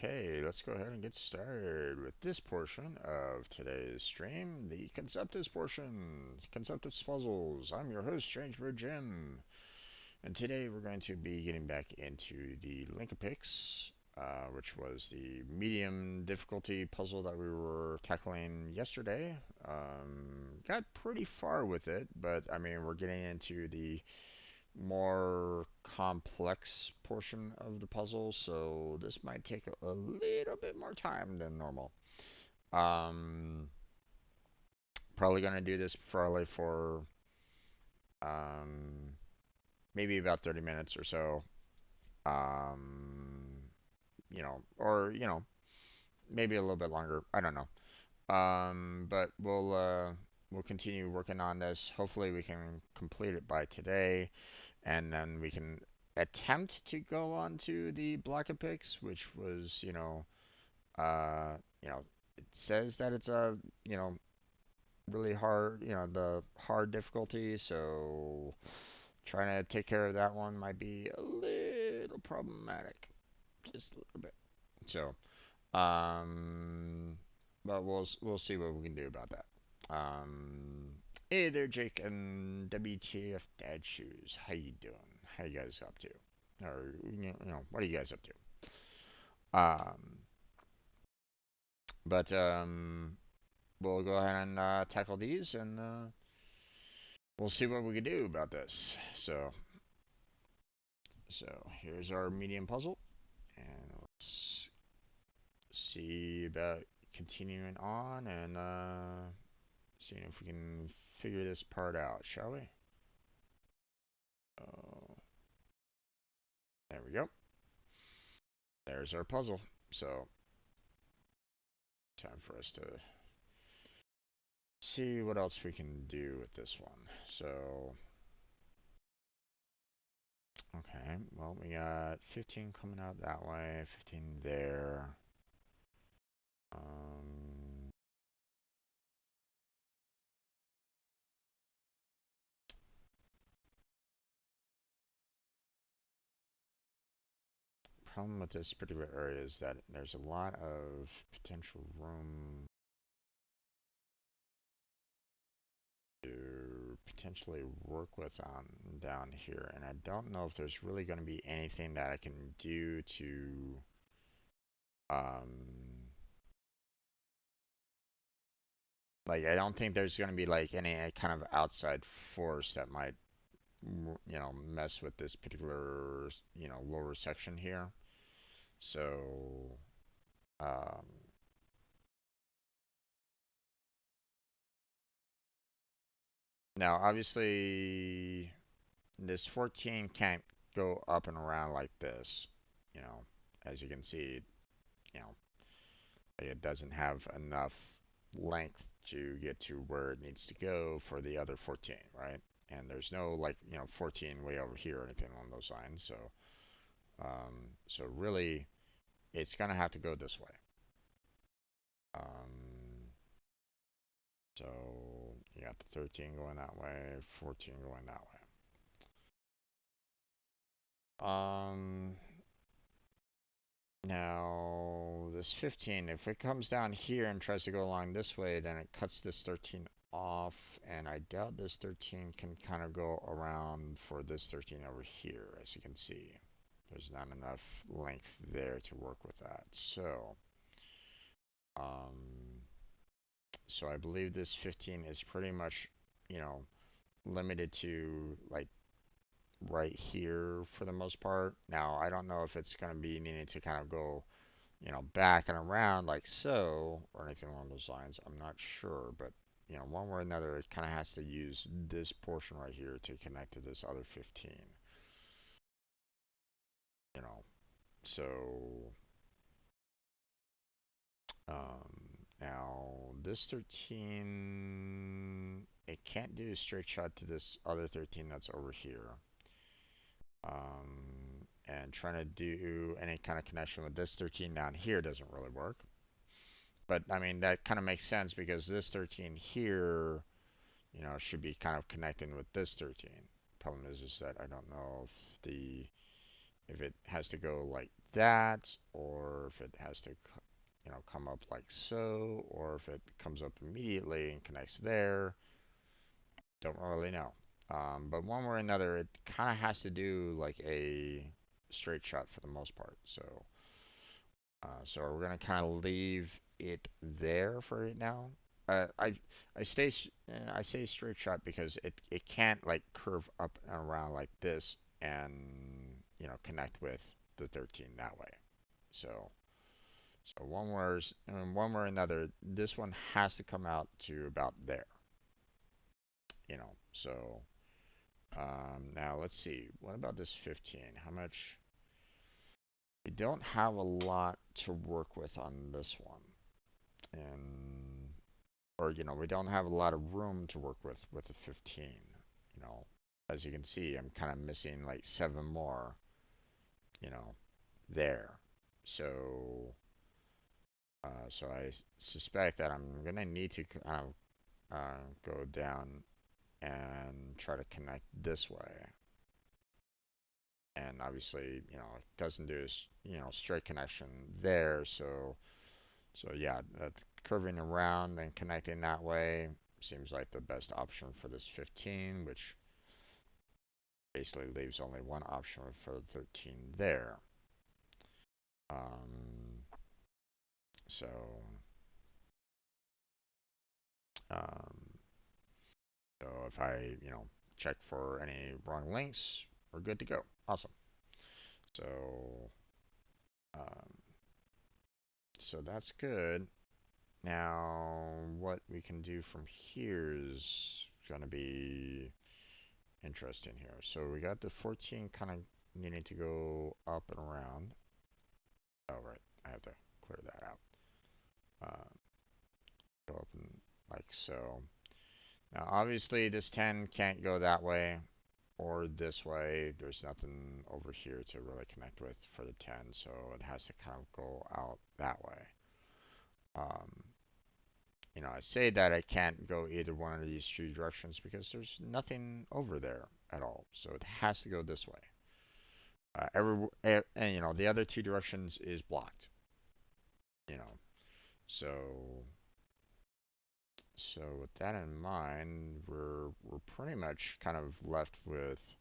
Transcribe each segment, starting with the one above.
Okay, let's go ahead and get started with this portion of today's stream, the Conceptis portion, Conceptis Puzzles. I'm your host, Strangebird Jim, and today we're going to be getting back into the Link-a-Pix, which was the medium difficulty puzzle that we were tackling yesterday. Got pretty far with it, but I mean, we're getting into the more complex portion of the puzzle, so this might take a little bit more time than normal. Um, Probably gonna do this probably for um, maybe about 30 minutes or so. Um, or maybe a little bit longer. I don't know. But we'll continue working on this. Hopefully, we can complete it by today, and then we can attempt to go on to the Block-a-Pix, which was, uh, it says that it's a, really hard, the hard difficulty, so trying to take care of that one might be a little problematic, just a little bit. So, um, but we'll see what we can do about that. Um, Hey there, Jake and WTF Dad Shoes. How you doing? How you guys up to? Or what are you guys up to? Um, but we'll go ahead and tackle these, and we'll see what we can do about this. So here's our medium puzzle, and let's see about continuing on and seeing if we can figure this part out, shall we? Uh, there we go. There's our puzzle. So time for us to see what else we can do with this one. So, okay, well, we got 15 coming out that way, 15 there. Um, Problem with this particular area is that there's a lot of potential room to potentially work with on down here, and I don't know if there's really going to be anything that I can do to um like I don't think there's going to be like any kind of outside force that might you know, mess with this particular, you know, lower section here. So, um, now obviously this 14 can't go up and around like this, you know, as you can see, you know, it doesn't have enough length to get to where it needs to go for the other 14, right? And there's no like, you know, 14 way over here or anything along those lines. So really, it's gonna have to go this way. Um, so you got the 13 going that way, 14 going that way. Now this 15, if it comes down here and tries to go along this way, then it cuts this 13 off, and I doubt this 13 can kind of go around for this 13 over here, as you can see. There's not enough length there to work with that. Um, so I believe this 15 is pretty much, you know, limited to like right here for the most part. Now, I don't know if it's going to be needing to kind of go, you know, back and around like so or anything along those lines. I'm not sure, but you know, one way or another, it kind of has to use this portion right here to connect to this other 15. You know, so now this 13, it can't do a straight shot to this other 13 that's over here. And trying to do any kind of connection with this 13 down here doesn't really work. But I mean, that kind of makes sense because this 13 here, you know, should be kind of connecting with this 13. Problem is that I don't know if it has to go like that, or if it has to, you know, come up like so, or if it comes up immediately and connects there. Don't really know. But one way or another, it kind of has to do like a straight shot for the most part. So we're gonna kind of leave it there for right now. Uh, I I say straight shot because it can't like curve up and around like this and you know connect with the 13 that way. So so one way or another, this one has to come out to about there. You know. So now let's see. What about this 15? How much? We don't have a lot to work with on this one, and or you know we don't have a lot of room to work with the 15. You know, as you can see, I'm kind of missing like 7 more. You know, there. So so I suspect that I'm gonna need to kind of go down and try to connect this way. And obviously, you know, it doesn't do you know straight connection there. So yeah, that curving around and connecting that way seems like the best option for this 15, which basically leaves only one option for the 13 there. Um, so, um, so if I, you know, check for any wrong links, we're good to go. Awesome. So, um, so that's good. Now, what we can do from here is going to be interesting here. So we got the 14 kind of needing to go up and around. Oh, right. I have to clear that out. Uh, Go up and like so. Now, obviously, this 10 can't go that way or this way. There's nothing over here to really connect with for the 10, so it has to kind of go out that way. Um, you know, I say that I can't go either one of these two directions because there's nothing over there at all, so it has to go this way. And you know, the other two directions is blocked. You know, so so with that in mind, we're pretty much kind of left with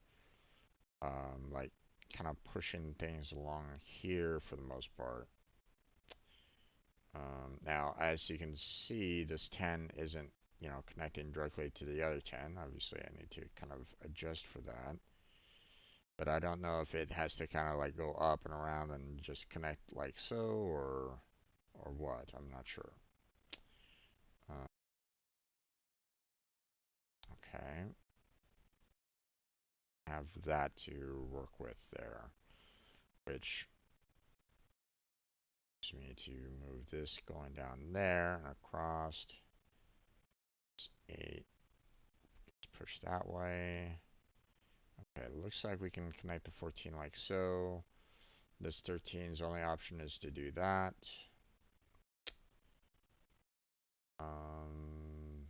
like kind of pushing things along here for the most part. Now, as you can see, this 10 isn't connecting directly to the other 10. Obviously, I need to kind of adjust for that. But I don't know if it has to kind of like go up and around and just connect like so, or what. I'm not sure. Uh, okay. Have that to work with there, which allows me to move this going down there and across. 8. Push that way. Okay, it looks like we can connect the 14 like so. This 13's only option is to do that. Um,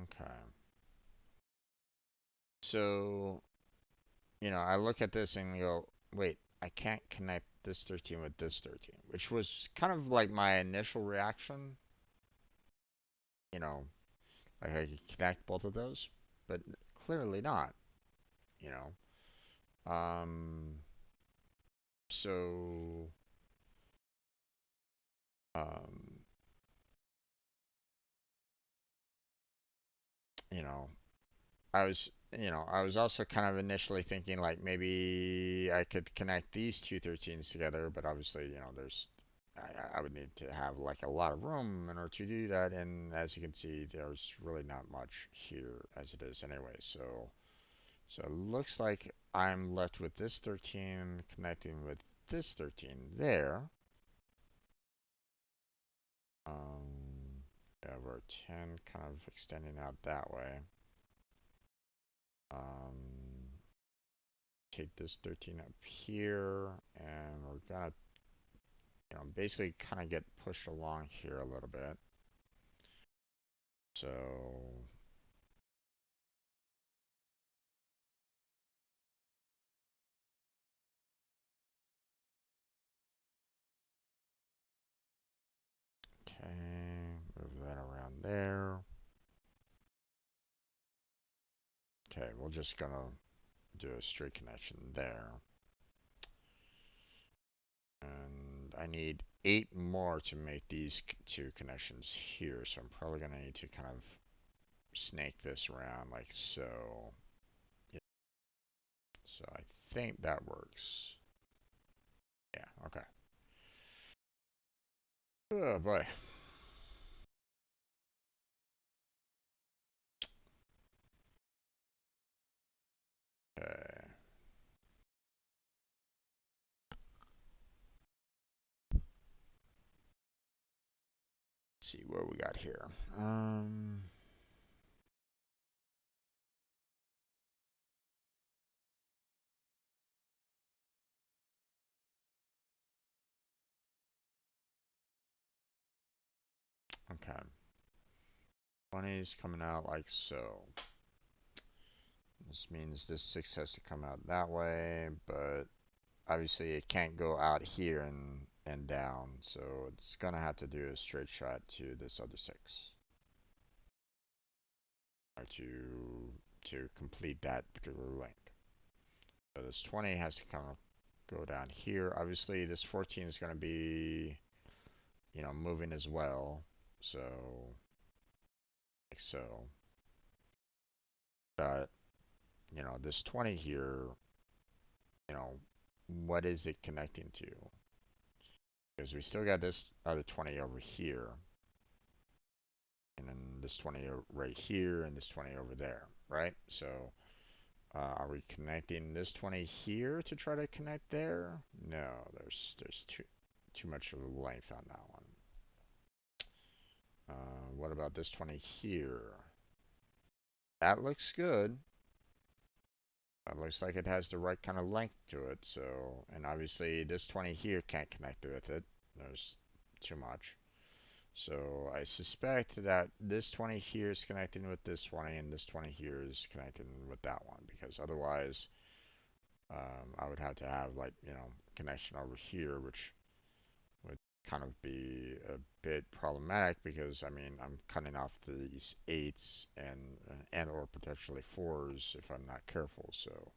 okay. So, I look at this and go, wait, I can't connect this 13 with this 13, which was kind of like my initial reaction. You know, like I could connect both of those, but clearly not, you know. So, um, you know, I was also kind of initially thinking like maybe I could connect these two 13s together, but obviously, I would need to have like a lot of room in order to do that, and as you can see, there's really not much here as it is anyway. So it looks like I'm left with this 13 connecting with this 13 there. We have our 10 kind of extending out that way. Take this 13 up here, and we're gonna, basically kind of get pushed along here a little bit. So, okay, move that around there. Okay, we're just gonna do a straight connection there. And I need 8 more to make these two connections here, so I'm probably gonna need to kind of snake this around like so. Yeah. So I think that works. Yeah, okay. Oh boy. Okay. Let's see what we got here. Okay. 20 is coming out like so. This means this 6 has to come out that way, but obviously it can't go out here and down, so it's gonna have to do a straight shot to this other 6. Or to complete that particular link. So this 20 has to kind of go down here. Obviously this 14 is gonna be, moving as well. So like so. But this 20 here, you know, what is it connecting to? Because we still got this other 20 over here, and then this 20 right here, and this 20 over there, right? So are we connecting this 20 here to try to connect there? No, there's too much of a length on that one. What about this 20 here? That looks good. It looks like it has the right kind of length to it, so, and obviously this 20 here can't connect with it. There's too much. So I suspect that this 20 here is connecting with this 20, and this 20 here is connecting with that one, because otherwise I would have to have like, connection over here, which would kind of be a bit problematic because I mean I'm cutting off these eights and or potentially fours if I'm not careful. So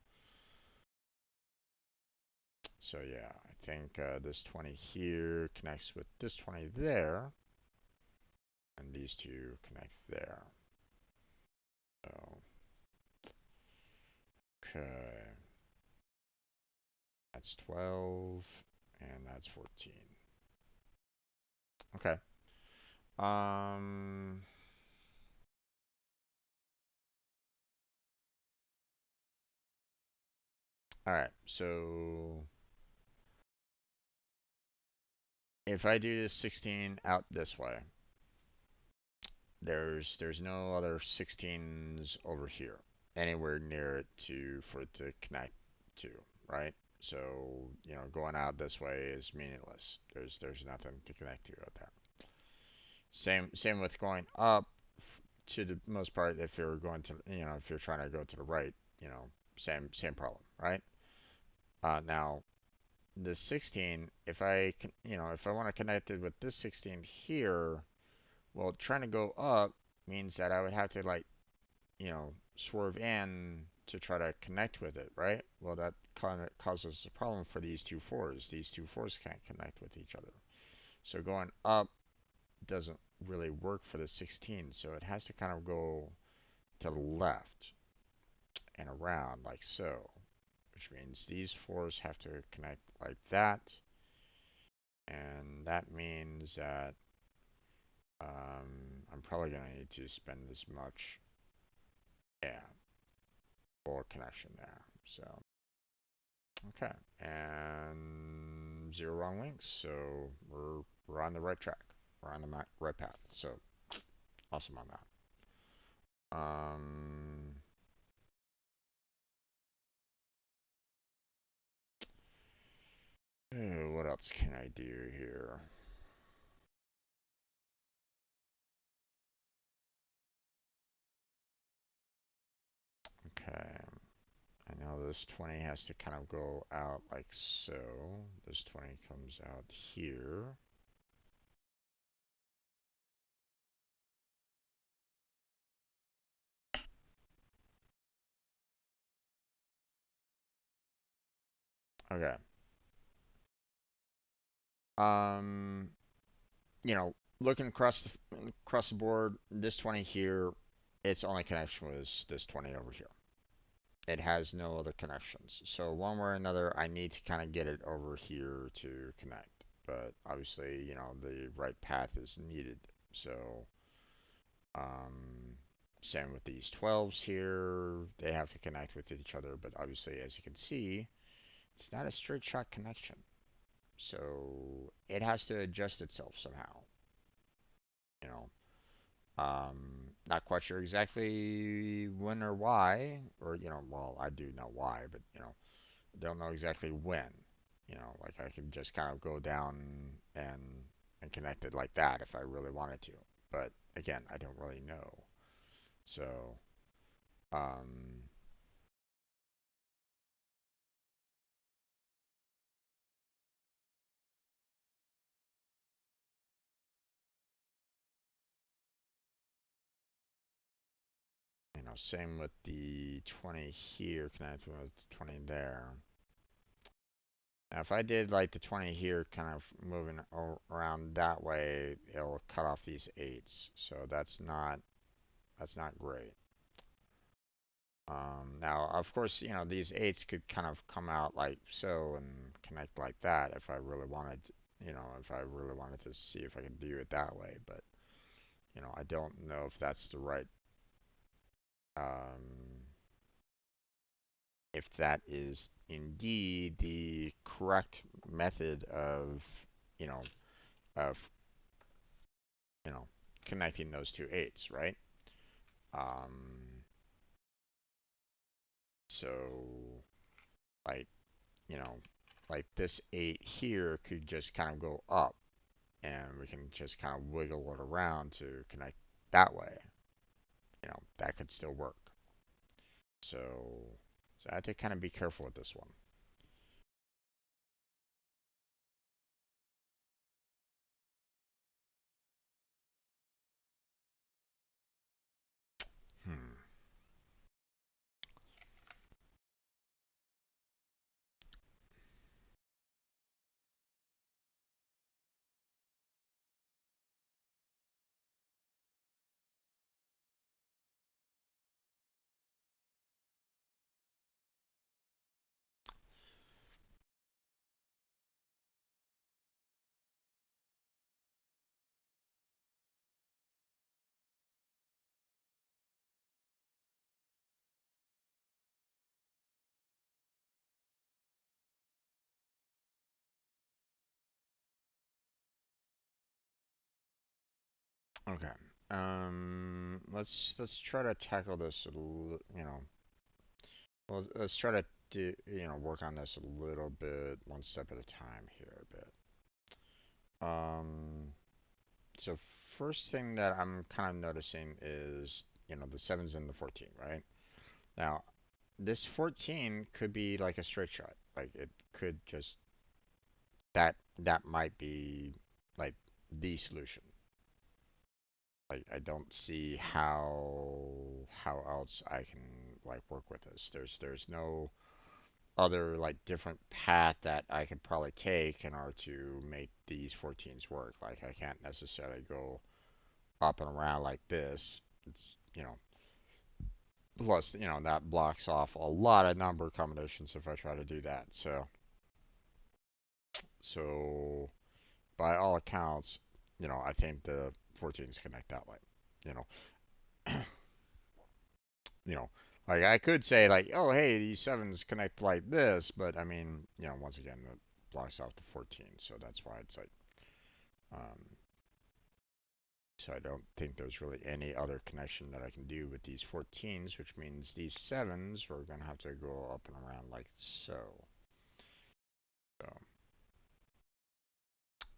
yeah, I think this 20 here connects with this 20 there, and these two connect there. So okay, that's 12 and that's 14. Okay. Um. All right. So if I do this 16 out this way, there's no other 16s over here anywhere near it for it to connect to, right? So, going out this way is meaningless. There's nothing to connect to out there. Same with going up to the most part if you're going to, if you're trying to go to the right, same problem, right? Now the 16, if if I want to connect it with this 16 here, well, trying to go up means that I would have to like, swerve in to try to connect with it, right? Well, that kind of causes a problem for these two fours. These two fours can't connect with each other. So going up doesn't really work for the 16, so it has to kind of go to the left and around like so, which means these fours have to connect like that, and that means that I'm probably going to need to spend this much, yeah, for connection there. So, okay, and zero wrong links, so we're on the right track. We're on the right path. So, awesome on that. Um, what else can I do here? Okay, I know this 20 has to kind of go out like so. This 20 comes out here. Okay. Um, looking across the board, this 20 here, its only connection was this 20 over here. It has no other connections. So one way or another, I need to kind of get it over here to connect. But obviously, the right path is needed. So, um, same with these 12s here. They have to connect with each other. But obviously, as you can see, it's not a straight shot connection. So it has to adjust itself somehow. You know, not quite sure exactly when or why, or well, I do know why, but don't know exactly when. Like I could just kind of go down and connect it like that if I really wanted to. But again, I don't really know. So, um, same with the 20 here connected with the 20 there. Now, if I did like the 20 here, kind of moving around that way, it'll cut off these eights. So that's not great. Now, of course, these eights could kind of come out like so and connect like that if I really wanted, if I really wanted to see if I could do it that way. But, I don't know if that's the right, um, if that is indeed the correct method of, you know, of, you know, connecting those two eights, right? Um, so, like, you know, like this 8 here could just kind of go up and we can just kind of wiggle it around to connect that way. That could still work. So I have to kind of be careful with this one. Okay. Let's try to tackle this let's try to work on this a little bit, one step at a time here a bit. Um, so first thing that I'm kind of noticing is, the sevens and the 14, right? Now, this 14 could be like a straight shot. Like it could just that might be like the solution. Like I don't see how else I can like work with this. There's no other like different path that I could probably take in order to make these 14s work. Like I can't necessarily go up and around like this. It's plus that blocks off a lot of number combinations if I try to do that. So by all accounts, I think the 14s connect that way. You know, you know, like I could say like, oh hey, these sevens connect like this, but I mean, once again, it blocks off the 14, so that's why it's like, um, so I don't think there's really any other connection that I can do with these 14s, which means these sevens we're gonna have to go up and around like so. So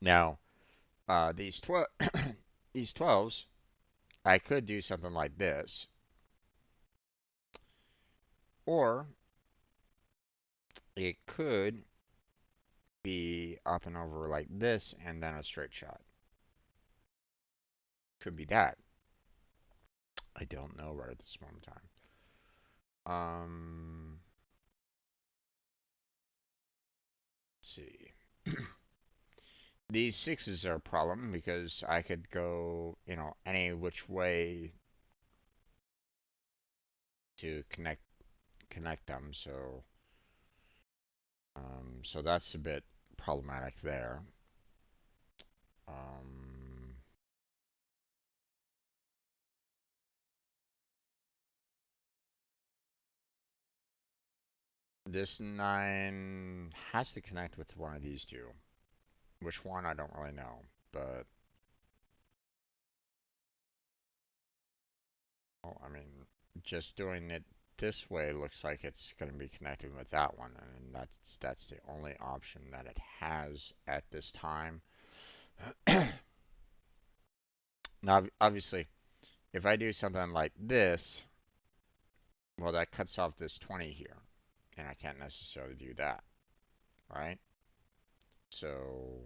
now, these 12, these 12s, I could do something like this, or it could be up and over like this and then a straight shot. Could be that. I don't know right at this moment in time. Let's see. These sixes are a problem because I could go, any which way to connect them. So that's a bit problematic there. Um, this nine has to connect with one of these two. Which one, I don't really know, but well, I mean, just doing it this way looks like it's going to be connected with that one, and that's the only option that it has at this time. Now, obviously, if I do something like this, well, that cuts off this 20 here, and I can't necessarily do that, right? So,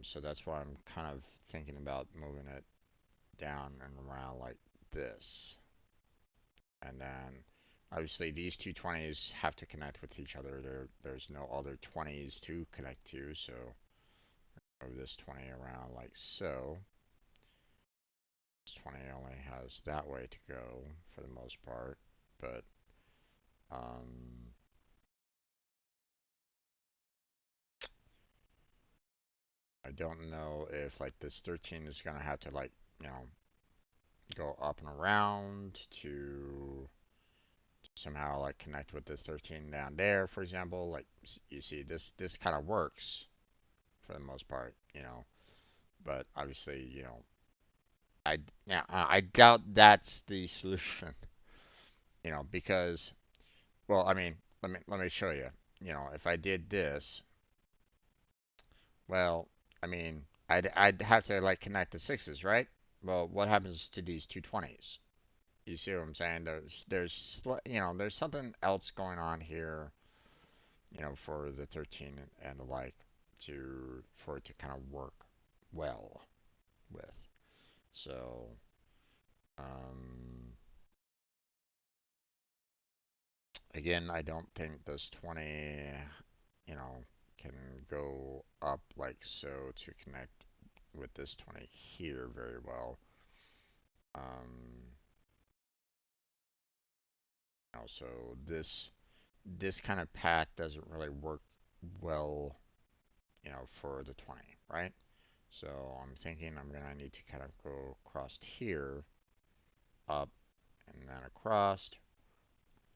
so that's why I'm kind of thinking about moving it down and around like this. And then obviously these two 20s have to connect with each other. There's no other 20s to connect to, so move this 20 around like so. This 20 only has that way to go for the most part, but um, I don't know if like this 13 is gonna have to like, you know, go up and around to somehow like connect with this 13 down there, for example. Like you see, this kind of works for the most part, but obviously, I yeah, I doubt that's the solution, because well, I mean, let me show you. If I did this, well, I mean, I'd have to like connect the sixes, right? Well, what happens to these two 20s? You see what I'm saying? There's something else going on here, for the 13 and the like for it to kind of work well with. So, um, again, I don't think this 20, you know, can go up like so to connect with this 20 here very well. Um, so this kind of path doesn't really work well, for the 20, right? So I'm thinking I'm gonna need to kind of go across here, up, and then across,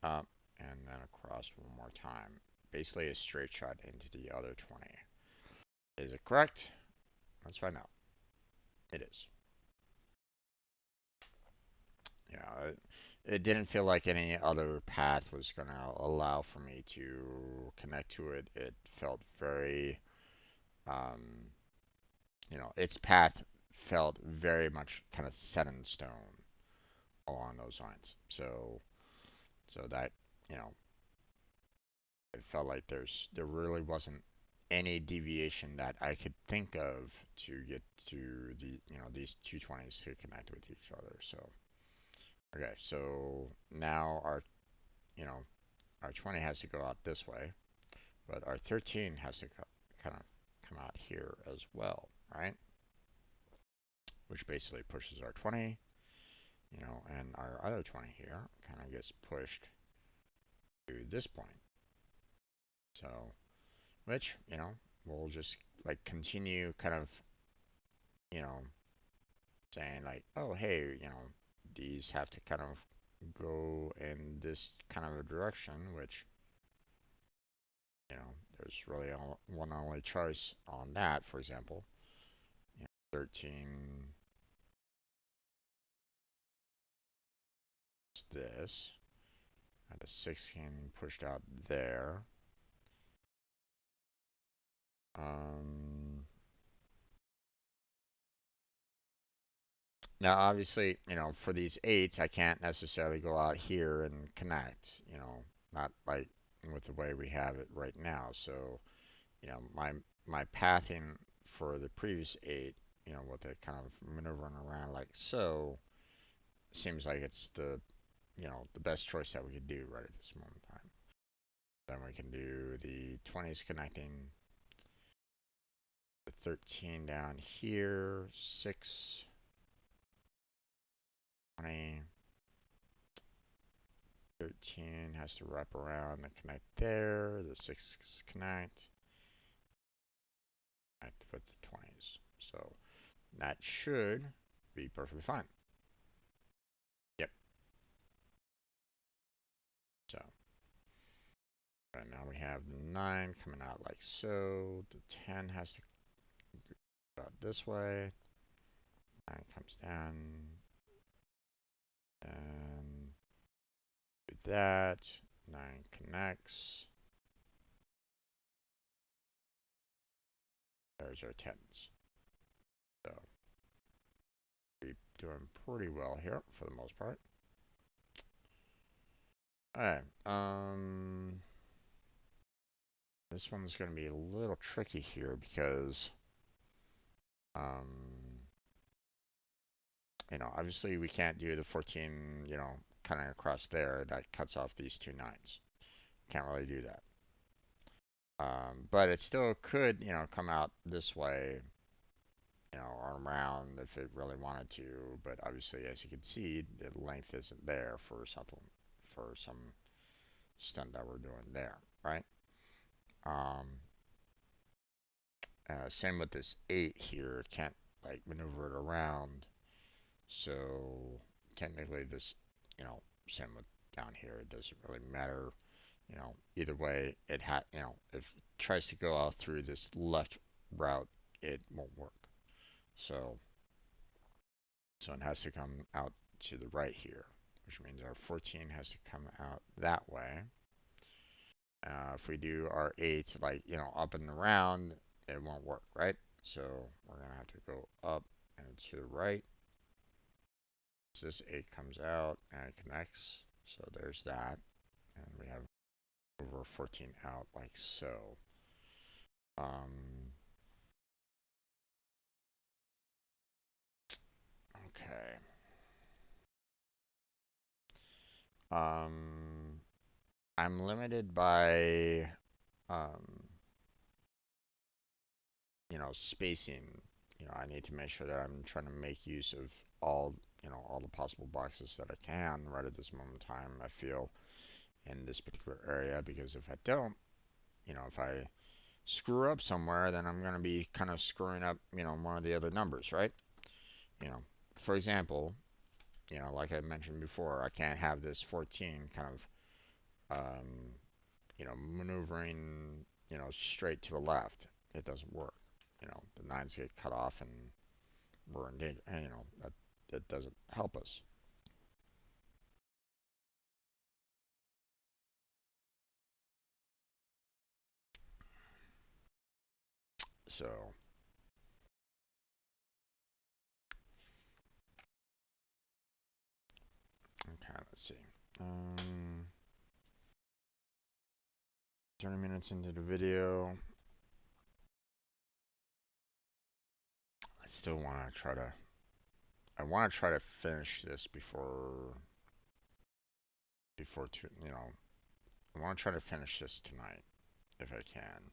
up, and then across one more time. Basically a straight shot into the other 20. Is it correct? Let's find out. It is. Yeah, it didn't feel like any other path was going to allow for me to connect to it. It felt very, um, its path felt very much kind of set in stone along those lines. So that, you know, it felt like there really wasn't any deviation that I could think of to get to these 220s to connect with each other. So okay, so now you know, our 20 has to go out this way, but our 13 has to kind of come out here as well, right? Which basically pushes our 20, and our other 20 here kind of gets pushed to this point. So, which, we'll just like continue kind of, you know, saying like, oh, hey, these have to kind of go in this kind of a direction, which, there's really one only choice on that, for example. 13 is this, and the 16 pushed out there. Um, Now, obviously, for these 8s, I can't necessarily go out here and connect, not like with the way we have it right now. So, my pathing for the previous 8, with it kind of maneuvering around like so, seems like it's the best choice that we could do right at this moment in time. Then we can do the 20s connecting, the 13 down here, 6, 20, 13 has to wrap around and connect there. The 6 connect with the 20s. So that should be perfectly fine. Yep. So right now we have the 9 coming out like so. The 10 has to go out this way. 9 comes down. And do that. 9 connects. There's our 10s. So we're doing pretty well here for the most part. Alright, this one's going to be a little tricky here because, obviously we can't do the 14, kind of across there. That cuts off these 2 9s. Can't really do that. But it still could, come out this way, or around if it really wanted to. But obviously, as you can see, the length isn't there for some stunt that we're doing there, right? Um, Same with this 8 here. It can't like maneuver it around. So technically this, same with down here. It doesn't really matter. Either way, if it tries to go out through this left route, it won't work. So it has to come out to the right here, which means our 14 has to come out that way. If we do our 8 like, up and around, it won't work, right? So we're going to have to go up and to the right. So this 8 comes out and connects. So there's that. And we have over 14 out like so. Okay. I'm limited by, um, spacing. I need to make sure that I'm trying to make use of all the possible boxes that I can right at this moment in time, I feel, in this particular area, because if I don't, if I screw up somewhere, then I'm going to be kind of screwing up, one of the other numbers, right? You know, for example, like I mentioned before, I can't have this 14 kind of, maneuvering, straight to the left. It doesn't work. The nines get cut off and we're in danger, and that doesn't help us. So, okay, let's see. Um, 30 minutes into the video. I still want to try to. I want to try to finish this before I want to try to finish this tonight if I can,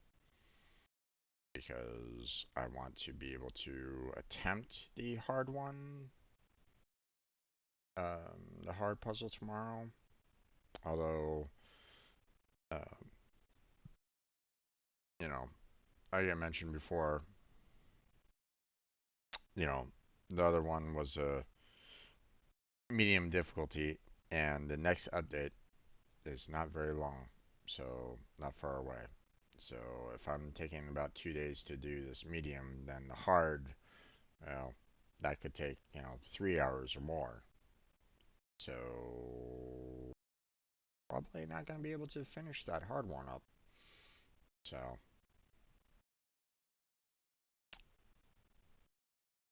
because I want to be able to attempt the hard one, the hard puzzle tomorrow. Although, um, you know, like I mentioned before, you know, the other one was a medium difficulty, and the next update is not very long, so not far away. So if I'm taking about 2 days to do this medium, then the hard, well, that could take 3 hours or more. So probably not going to be able to finish that hard one up. So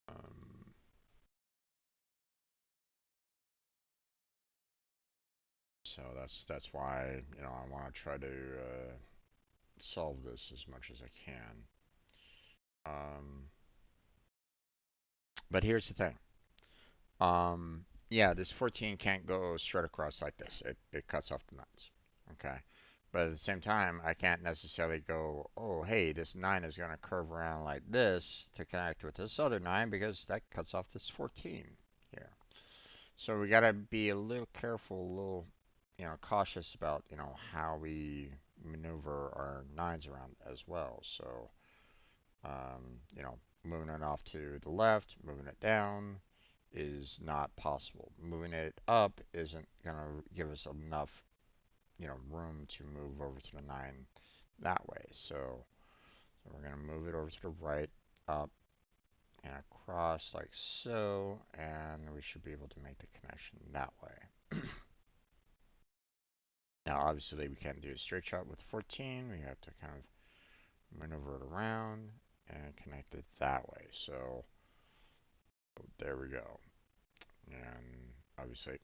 um, that's why I want to try to solve this as much as I can. But here's the thing. Yeah, this 14 can't go straight across like this. It cuts off the nuts. Okay. But at the same time, I can't necessarily go, oh, hey, this 9 is going to curve around like this to connect with this other 9 because that cuts off this 14 here. So we got to be a little careful, a little, cautious about, how we maneuver our 9s around as well. So, moving it off to the left, moving it down is not possible. Moving it up isn't going to give us enough, room to move over to the 9 that way. So we're going to move it over to the right, up, and across like so, and we should be able to make the connection that way. Now, obviously, we can't do a straight shot with 14. We have to kind of maneuver it around and connect it that way. So there we go. And obviously,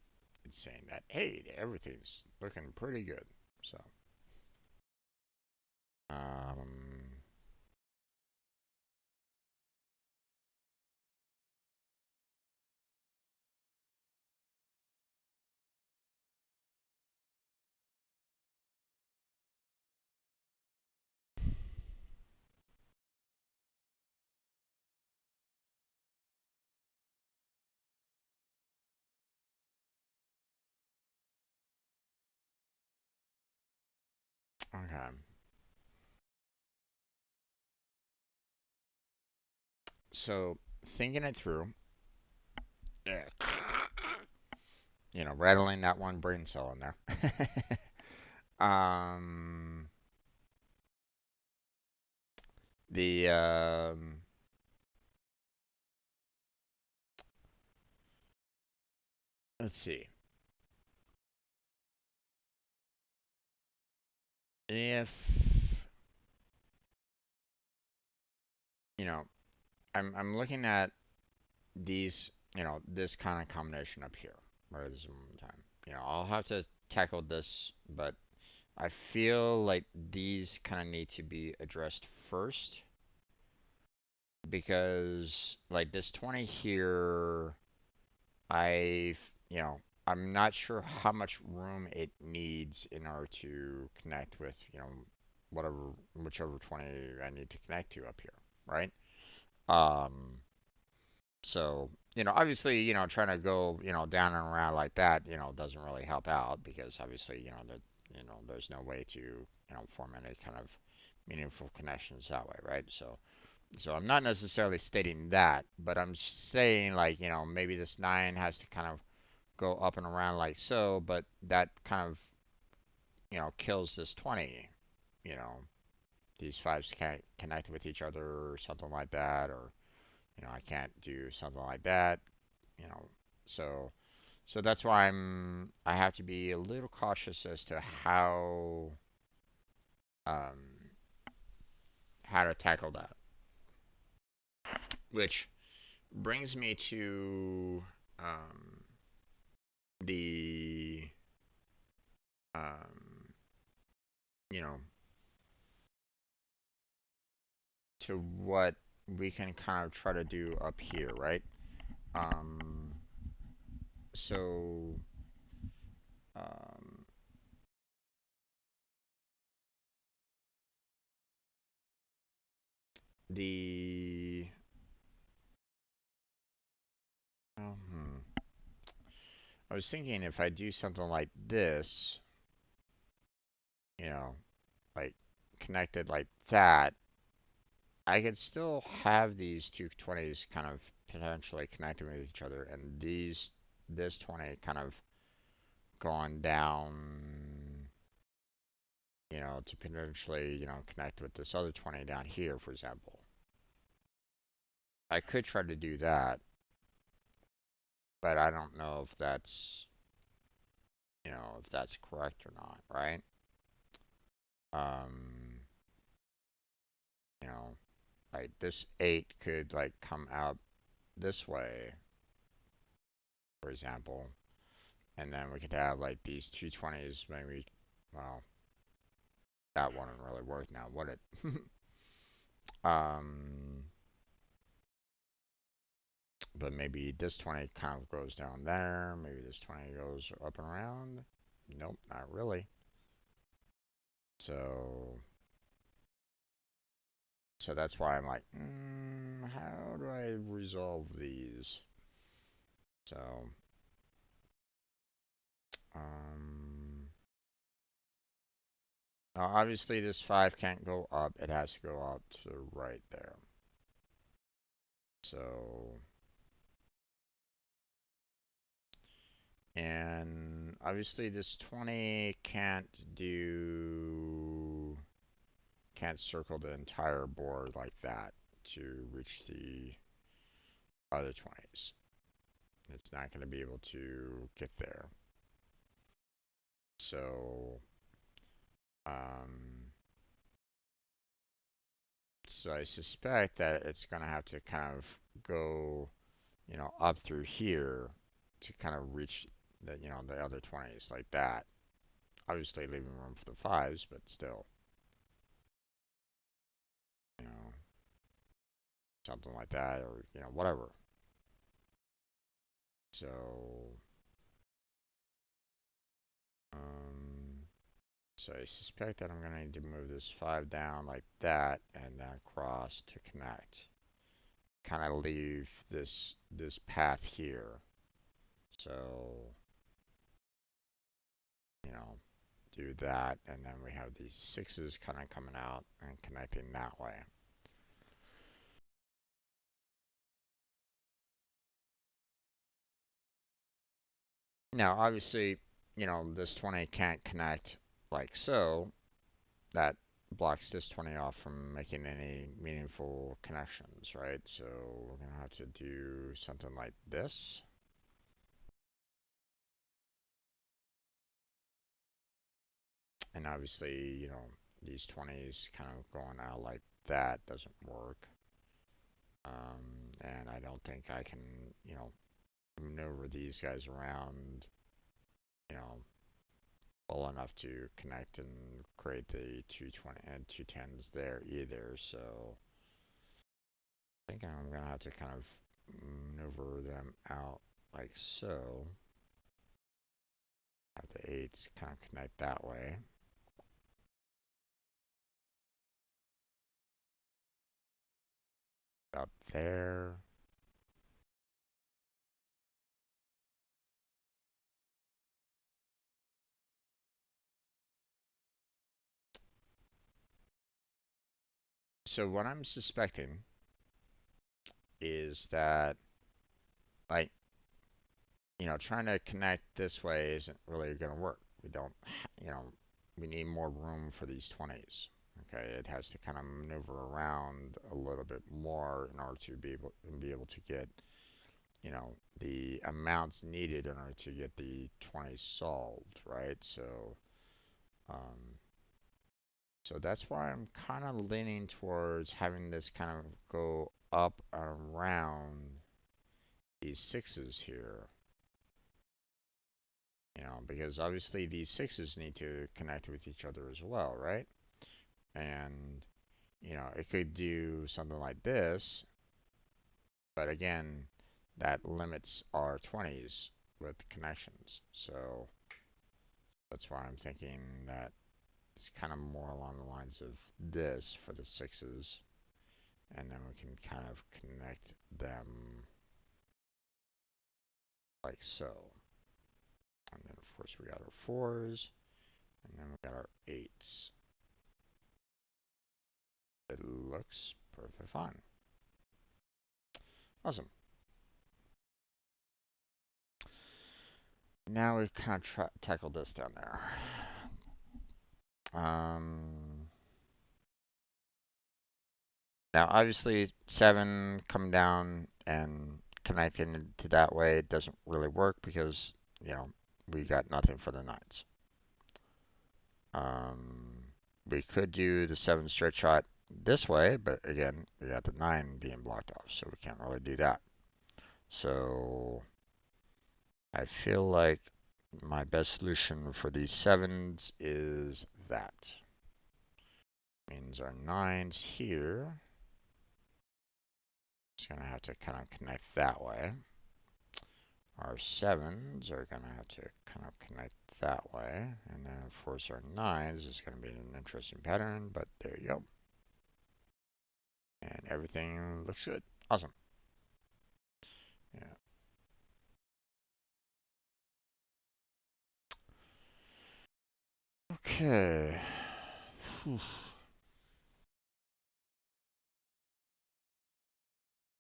it's saying that, hey, everything's looking pretty good. So, um, okay. So, thinking it through, yeah, rattling that one brain cell in there. um, the let's see. If you know, I'm looking at these, this kind of combination up here, right at this moment in time. I'll have to tackle this, but I feel like these kind of need to be addressed first because like this 20 here, I'm not sure how much room it needs in order to connect with, whatever, whichever 20 I need to connect to up here, right? Um, so, obviously, trying to go, down and around like that, doesn't really help out because obviously, there's no way to, form any kind of meaningful connections that way, right? So I'm not necessarily stating that, but I'm saying like, maybe this 9 has to kind of go up and around like so, but that kind of, kills this 20, you know, these 5s can't connect with each other or something like that, or, I can't do something like that, you know. So that's why I have to be a little cautious as to um, how to tackle that. Which brings me to um, the um, you know to what we can kind of try to do up here, right? Um, so um, the I was thinking if I do something like this, you know, like connected like that, I could still have these two 20s kind of potentially connected with each other, and this 20 kind of gone down, to potentially, connect with this other 20 down here, for example. I could try to do that, but I don't know if that's correct or not, right? Um, you know, like this 8 could like come out this way, for example, and then we could have like these two 20s maybe, well, that wouldn't really work now, would it? um, but maybe this 20 kind of goes down there, maybe this 20 goes up and around. Nope, not really. So that's why I'm like, how do I resolve these? So, um, now obviously this 5 can't go up. It has to go up to the right there. So, and obviously this 20 can't circle the entire board like that to reach the other 20s. It's not going to be able to get there. So, um, so I suspect that it's going to have to kind of go, up through here to kind of reach the other 20s like that. Obviously leaving room for the 5s, but still, you know, something like that or, whatever. So, um, so I suspect that I'm going to need to move this 5 down like that and then across to connect. Kind of leave this path here. So, you know, do that, and then we have these 6s kind of coming out and connecting that way. Now, obviously, this 20 can't connect like so. That blocks this 20 off from making any meaningful connections, right? So we're going to have to do something like this. And obviously, these 20s kind of going out like that doesn't work. And I don't think I can, maneuver these guys around, you know, well enough to connect and create the 220 and 210s there either. So I think I'm gonna have to kind of maneuver them out like so. Have the 8s kind of connect that way. Up there. So what I'm suspecting is that, like, trying to connect this way isn't really going to work. We don't, we need more room for these 20s. Okay, it has to kind of maneuver around a little bit more in order to be able to get, you know, the amounts needed in order to get the 20 solved, right? Um, so that's why I'm kind of leaning towards having this kind of go up around these sixes here, you know, because obviously these sixes need to connect with each other as well, right? And, you know, it could do something like this, but again, that limits our 20s with connections. So that's why I'm thinking that it's kind of more along the lines of this for the sixes, and then we can kind of connect them like so. And then of course we got our fours, and then we got our eights. It looks perfectly fine. Awesome. Now we've kind of tackled this down there. Now obviously 7 coming down and connecting to that way doesn't really work because, you know, we got nothing for the 9s. We could do the 7 straight shot this way, but again, we got the 9 being blocked off, so we can't really do that. So I feel like my best solution for these 7s is that. Means our 9s here is going to have to kind of connect that way. Our 7s are going to have to kind of connect that way. And then, of course, our 9s is going to be an interesting pattern, but there you go. And everything looks good. Awesome. Yeah. Okay. Whew.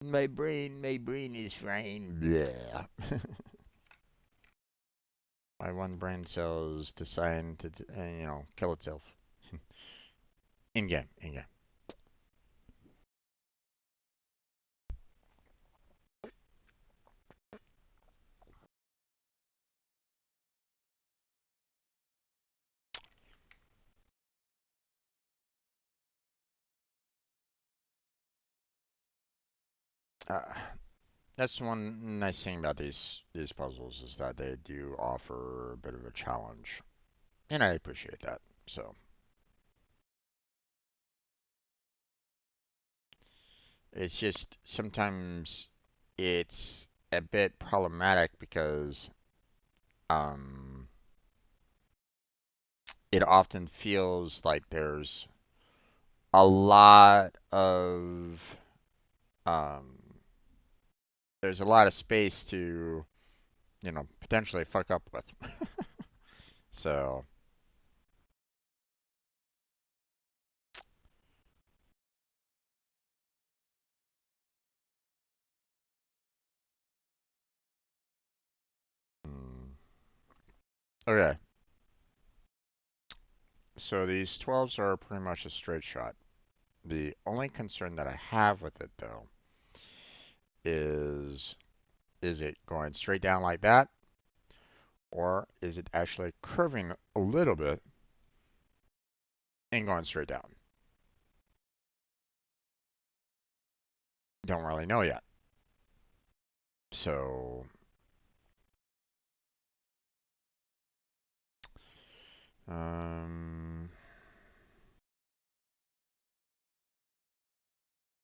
My brain is frying. Blah. My one brain cell is deciding to, you know, kill itself. In game, in game. Uh, that's one nice thing about these puzzles is that they do offer a bit of a challenge, and I appreciate that. So it's just sometimes it's a bit problematic because um, it often feels like a lot of um, there's a lot of space to, you know, potentially fuck up with. So mm, okay, so these 12s are pretty much a straight shot. The only concern that I have with it though is it going straight down like that, or is it actually curving a little bit and going straight down? Don't really know yet. So, um,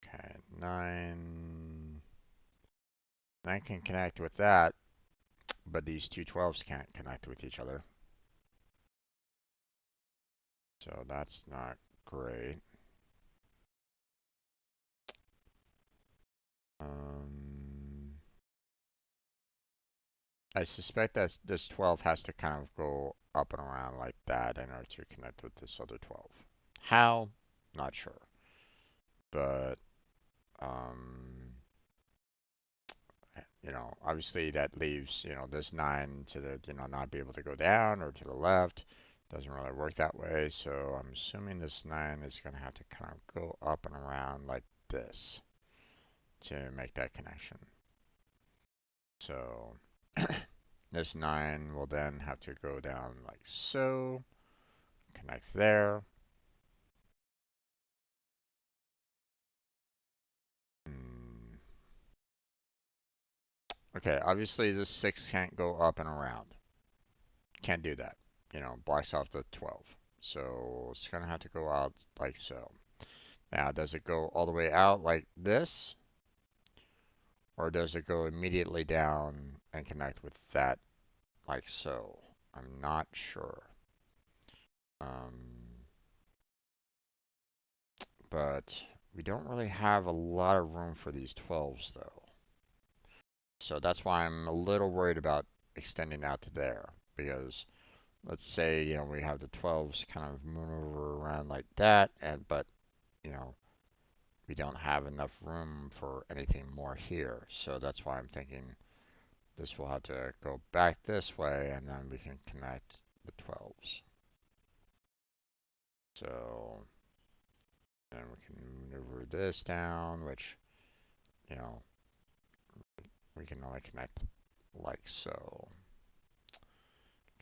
okay, 9. 9 can connect with that, but these two 12s can't connect with each other. So that's not great. Um, I suspect that this 12 has to kind of go up and around like that in order to connect with this other 12. How? Not sure. But, um, you know, obviously that leaves, you know, this 9 to the, you know, not be able to go down or to the left. Doesn't really work that way, so I'm assuming this 9 is going to have to kind of go up and around like this to make that connection. So this 9 will then have to go down like so, connect there. Okay, obviously this 6 can't go up and around. Can't do that. You know, blocks off the 12. So it's going to have to go out like so. Now, does it go all the way out like this? Or does it go immediately down and connect with that like so? I'm not sure. But we don't really have a lot of room for these 12s though. So that's why I'm a little worried about extending out to there. Because let's say, you know, we have the 12s kind of maneuver around like that, but, you know, we don't have enough room for anything more here. So that's why I'm thinking this will have to go back this way, and then we can connect the 12s. So then we can maneuver this down, which, you know, we can only connect like so.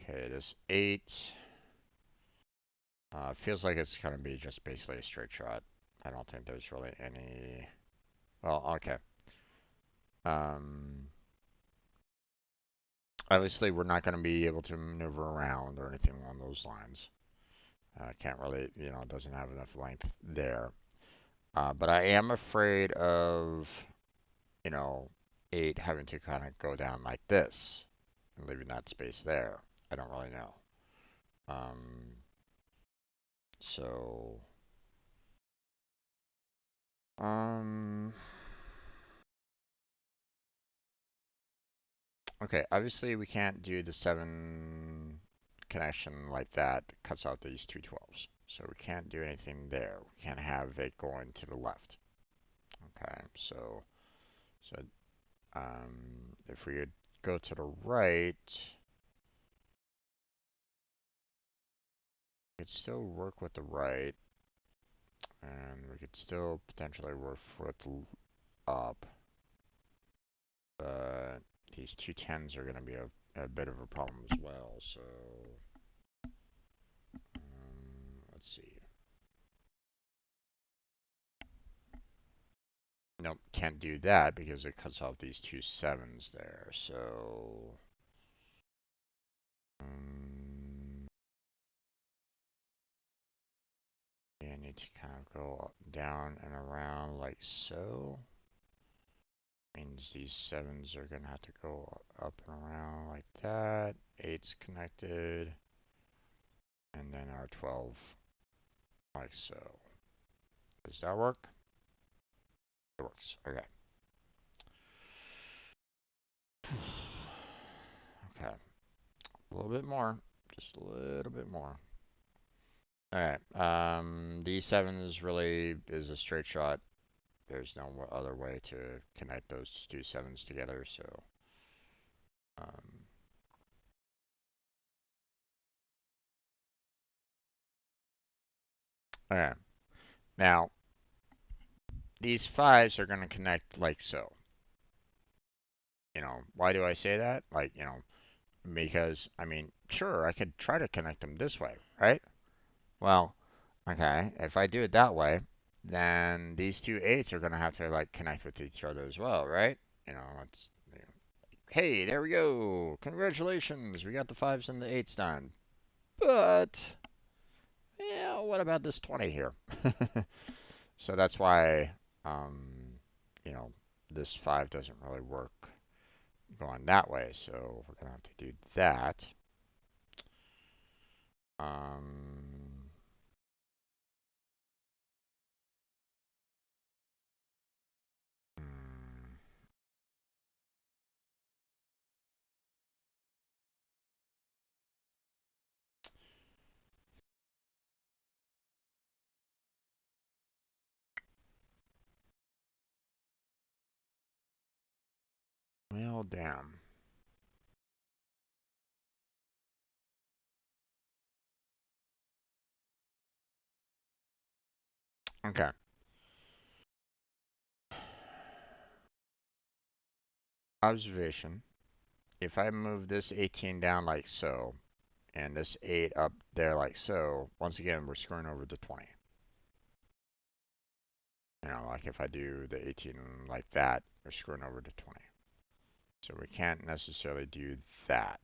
Okay, this 8 feels like it's going to be just basically a straight shot. I don't think there's really any... Well, okay. Obviously, we're not going to be able to maneuver around or anything along those lines. Can't really, you know, doesn't have enough length there. But I am afraid of, you know, 8 having to kind of go down like this and leaving that space there. I don't really know. So, um, okay, obviously we can't do the 7 connection like that. It cuts out these two 12s. So we can't do anything there. We can't have it going to the left. Okay, so if we would go to the right, we could still work with the right, and we could still potentially work with the up. But these two 10s are going to be a bit of a problem as well. So let's see. Nope, can't do that because it cuts off these two 7s there. So I need to kind of go down and around like so. Means these 7s are going to have to go up and around like that. 8's connected. And then our 12 like so. Does that work? It works. Okay. Okay. A little bit more. Just a little bit more. Alright. D7 is really is a straight shot. There's no other way to connect those two 7s together, so okay. Now these 5s are gonna connect like so. You know, why do I say that? Like, you know, because I mean, sure, I could try to connect them this way, right? Well, okay, if I do it that way, then these two 8s are gonna have to like connect with each other as well, right? You know, it's hey, there we go. Congratulations, we got the 5s and the 8s done. But yeah, what about this 20 here? So that's why, you know, this 5 doesn't really work going that way. So we're gonna have to do that. Um, hmm. Well, damn. Okay. Observation. If I move this 18 down like so, and this 8 up there like so, once again, we're screwing over the 20. You know, like if I do the 18 like that, we're screwing over the 20. So we can't necessarily do that.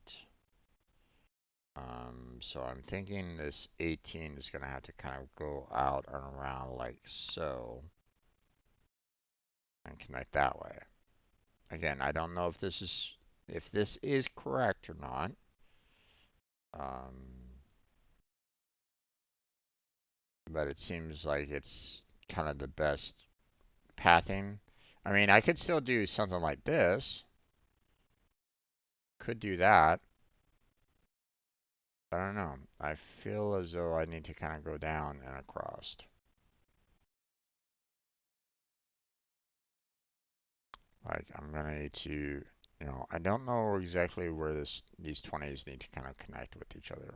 So I'm thinking this 18 is going to have to kind of go out and around like so and connect that way. Again, I don't know if this is correct or not. But it seems like it's kind of the best pathing. I mean, I could still do something like this. Could do that. I don't know. I feel as though I need to kind of go down and across. Like I'm gonna need to, I don't know exactly where these 20s need to kind of connect with each other.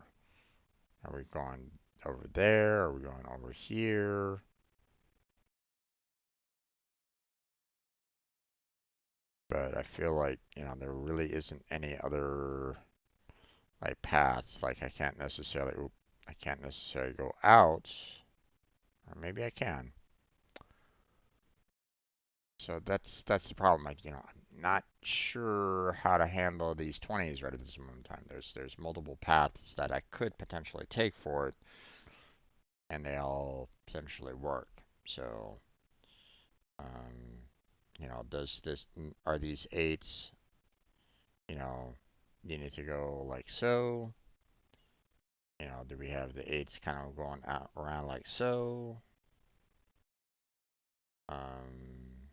Are we going over there? Are we going over here? But I feel like, there really isn't any other like paths. Like I can't necessarily go out, or maybe I can. So that's the problem. Like, I'm not sure how to handle these 20s right at this moment in time. There's multiple paths that I could potentially take for it, and they all potentially work. So, um, does this are these 8s, you know, you need to go like so? Do we have the 8s kind of going out around like so? Um,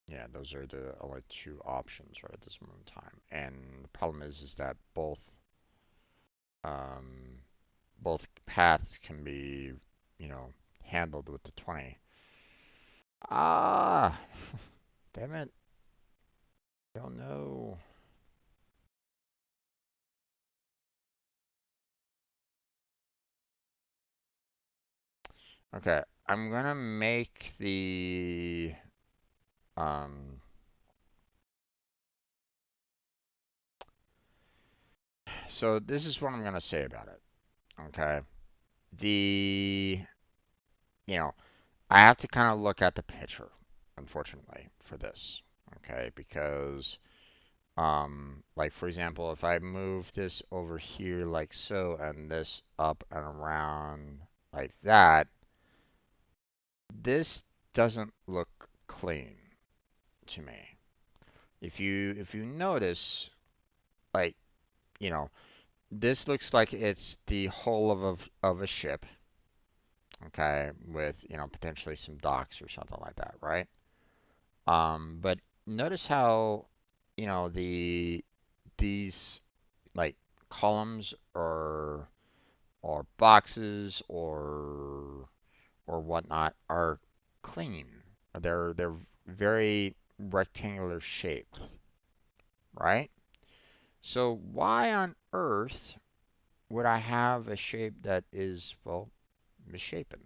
yeah, those are the only two options right at this moment in time. And the problem is that um, both paths can be, you know, handled with the 20. Ah, damn it. Don't know. Okay, I'm gonna make um, so this is what I'm gonna say about it. Okay, the, you know, I have to kind of look at the picture, unfortunately, for this. Okay, because like for example, if I move this over here like so, and this up and around like that, this doesn't look clean to me. If you notice, like, you know, this looks like it's the hull of a ship, okay, with, potentially some docks or something like that, right? But notice how, these like columns or boxes or whatnot are clean. They're very rectangular shaped, right? So why on earth would I have a shape that is, well, misshapen,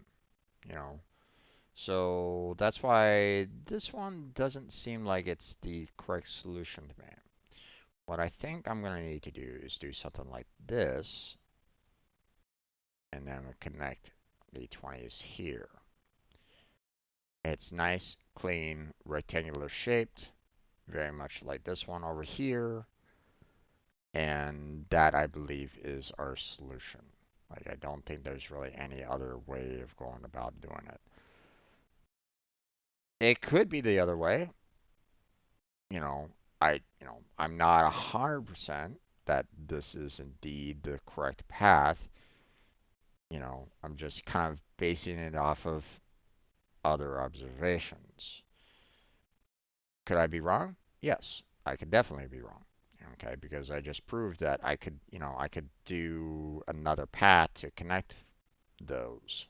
you know? So that's why this one doesn't seem like it's the correct solution to me. What I think I'm going to need to do is do something like this, and then connect the 20s here. It's nice, clean, rectangular shaped, very much like this one over here. And that, I believe, is our solution. Like, I don't think there's really any other way of going about doing it. It could be the other way. You know, I'm not 100% that this is indeed the correct path. I'm just kind of basing it off of other observations. Could I be wrong? Yes, I could definitely be wrong. Okay, because I just proved that I could do another path to connect those.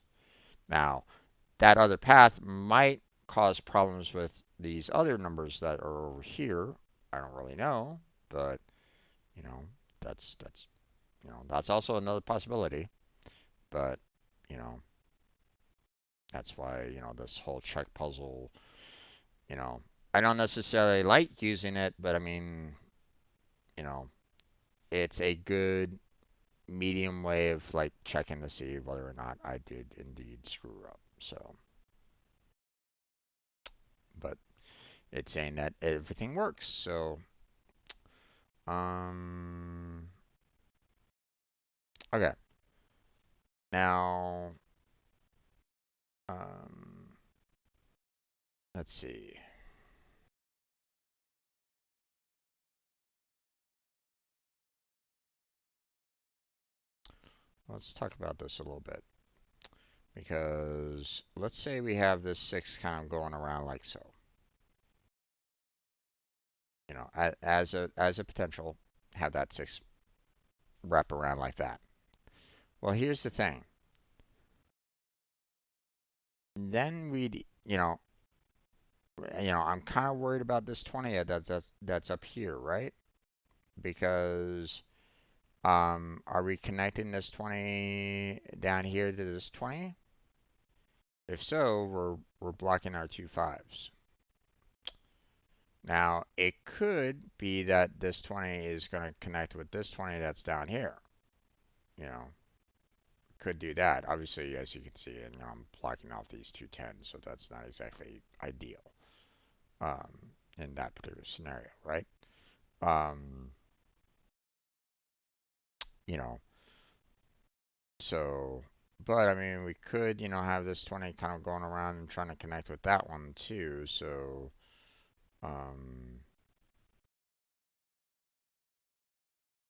Now, that other path might cause problems with these other numbers that are over here. I don't really know, but you know, that's You know, that's also another possibility, but, you know, that's why, you know, this whole check puzzle, you know, I don't necessarily like using it, but I mean, you know, it's a good medium way of like checking to see whether or not I did indeed screw up. So, but it's saying that everything works. So, um, okay. Now, um, let's see. Let's talk about this a little bit because let's say we have this 6 kind of going around like so. You know, as a potential, have that 6 wrap around like that. Well, here's the thing. Then we'd, I'm kind of worried about this 20 that's up here, right? Because are we connecting this 20 down here to this 20? If so, we're blocking our two fives. Now, it could be that this 20 is going to connect with this 20 that's down here. You know, could do that. Obviously, as you can see, and I'm blocking off these two tens, so that's not exactly ideal um, in that particular scenario, right? Um, you know, so, but I mean, we could, have this 20 kind of going around and trying to connect with that one too. So, um,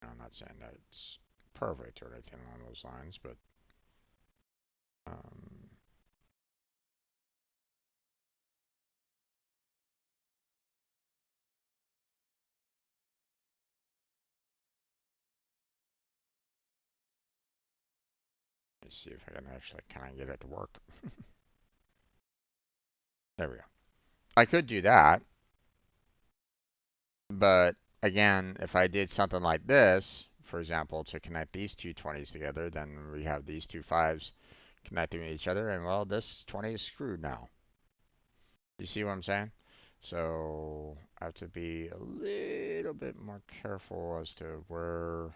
I'm not saying that it's perfect or anything along those lines, but um, let's see if I can actually kind of get it to work. There we go. I could do that, but again, if I did something like this, for example, to connect these two 20s together, then we have these two fives connecting with each other, and well, this 20 is screwed now. You see what I'm saying? So I have to be a little bit more careful as to where,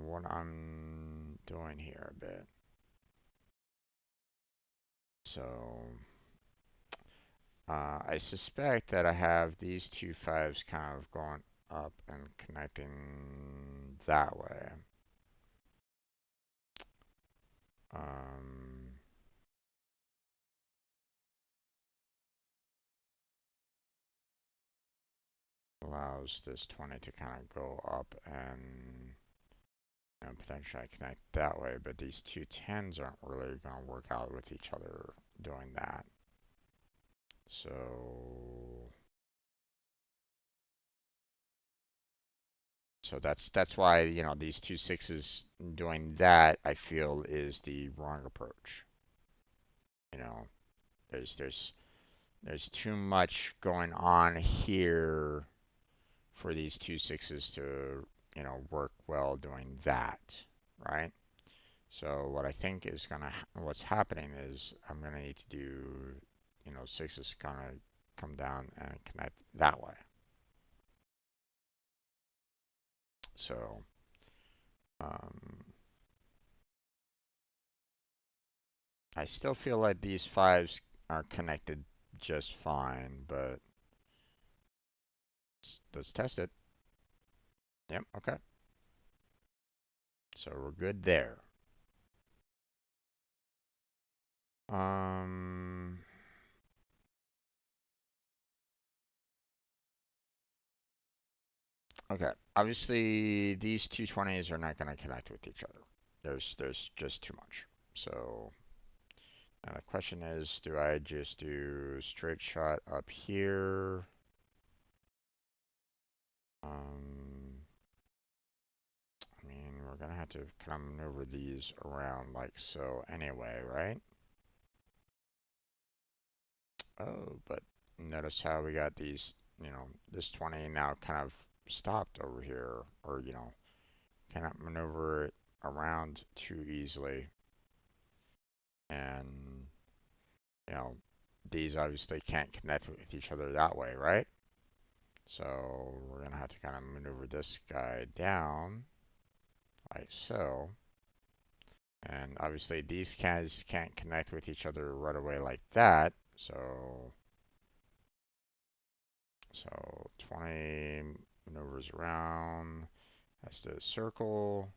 what I'm doing here a bit. So I suspect that I have these two fives kind of going up and connecting that way. Um, Allows this 20 to kind of go up and potentially connect that way, but these two tens aren't really going to work out with each other doing that. So that's why, these two sixes doing that I feel is the wrong approach. You know, there's too much going on here for these two sixes to, work well doing that, right? So what I think is what's happening is I'm gonna need to do, sixes gonna come down and connect that way. So, um, I still feel like these fives are connected just fine, but let's test it. Yep, okay. So we're good there. Um, okay. Obviously, these two 20s are not going to connect with each other. There's just too much. So now the question is, do I just do straight shot up here? I mean, we're gonna have to kind of maneuver these around like so anyway, right? Oh, but notice how we got these, this 20 now kind of stopped over here, or, cannot maneuver it around too easily. And, you know, these obviously can't connect with each other that way, right? So we're going to have to kind of maneuver this guy down like so. And obviously these guys can't connect with each other right away like that. So 20 maneuvers around. That's the circle.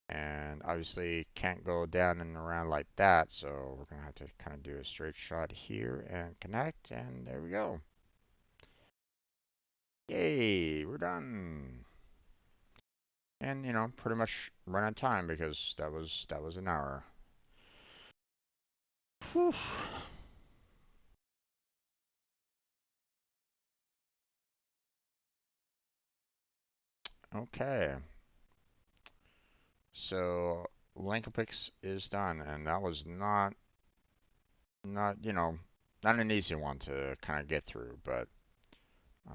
And obviously can't go down and around like that. So we're going to have to kind of do a straight shot here and connect. And there we go. Yay, we're done. And you know, pretty much run on time because that was an hour. Whew. Okay. So Link-a-Pix is done, and that was not you know not an easy one to kind of get through,